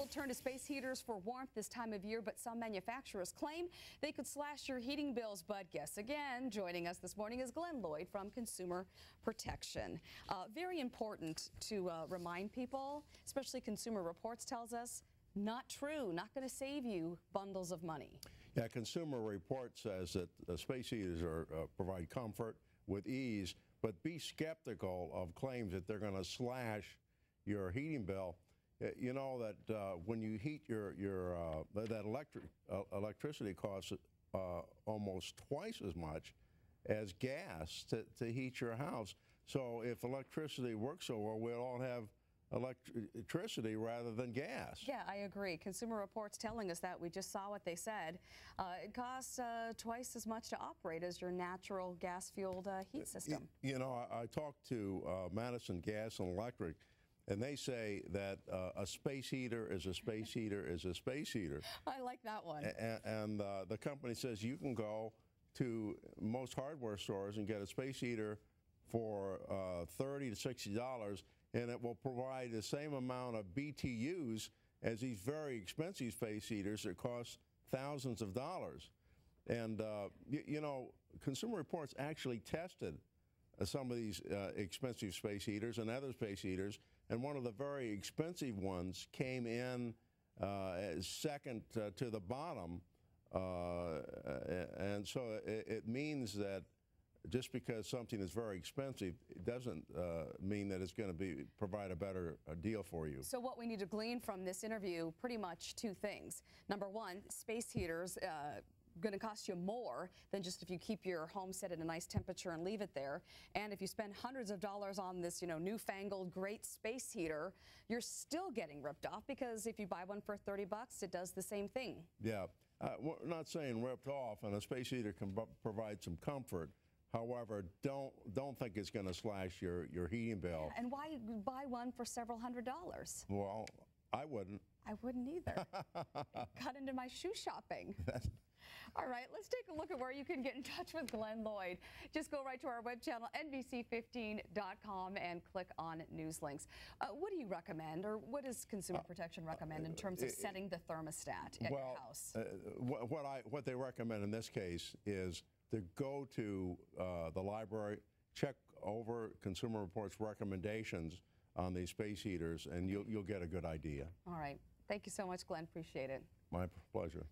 will turn to space heaters for warmth this time of year, but some manufacturers claim they could slash your heating bills. But guess again, joining us this morning is Glenn Lloyd from Consumer Protection. Very important to remind people, especially Consumer Reports tells us, not true, not going to save you bundles of money. Yeah, Consumer Report says that space heaters provide comfort with ease, but be skeptical of claims that they're going to slash your heating bill. You know that when you heat that electricity costs almost twice as much as gas to heat your house. So if electricity works so well, we'll all have electricity rather than gas. Yeah, I agree. Consumer Reports telling us that. We just saw what they said. It costs twice as much to operate as your natural gas-fueled heat system. You know, I talked to Madison Gas and Electric, and they say that a space heater is a space heater is a space heater. I like that one. And the company says you can go to most hardware stores and get a space heater for $30 to $60, and it will provide the same amount of BTUs as these very expensive space heaters that cost thousands of dollars. And, you know, Consumer Reports actually tested some of these expensive space heaters and other space heaters, and one of the very expensive ones came in second to the bottom. And so it means that just because something is very expensive, it doesn't mean that it's going to provide a better deal for you. So what we need to glean from this interview, pretty much two things. Number one, space heaters going to cost you more than just if you keep your home set at a nice temperature and leave it there. And if you spend hundreds of dollars on this, you know, newfangled great space heater, you're still getting ripped off, because if you buy one for 30 bucks, it does the same thing. Yeah, we're not saying ripped off, and a space heater can provide some comfort. However, don't think it's going to slash your heating bill. And why buy one for several $100s? Well, I wouldn't. I wouldn't either. Cut into my shoe shopping. All right, let's take a look at where you can get in touch with Glenn Lloyd. Just go right to our web channel, NBC15.com, and click on news links. What do you recommend, or what does Consumer Protection recommend in terms of setting the thermostat at your house? What they recommend in this case is to go to the library, check over Consumer Reports recommendations on these space heaters, and you'll get a good idea. All right. Thank you so much, Glenn. Appreciate it. My pleasure.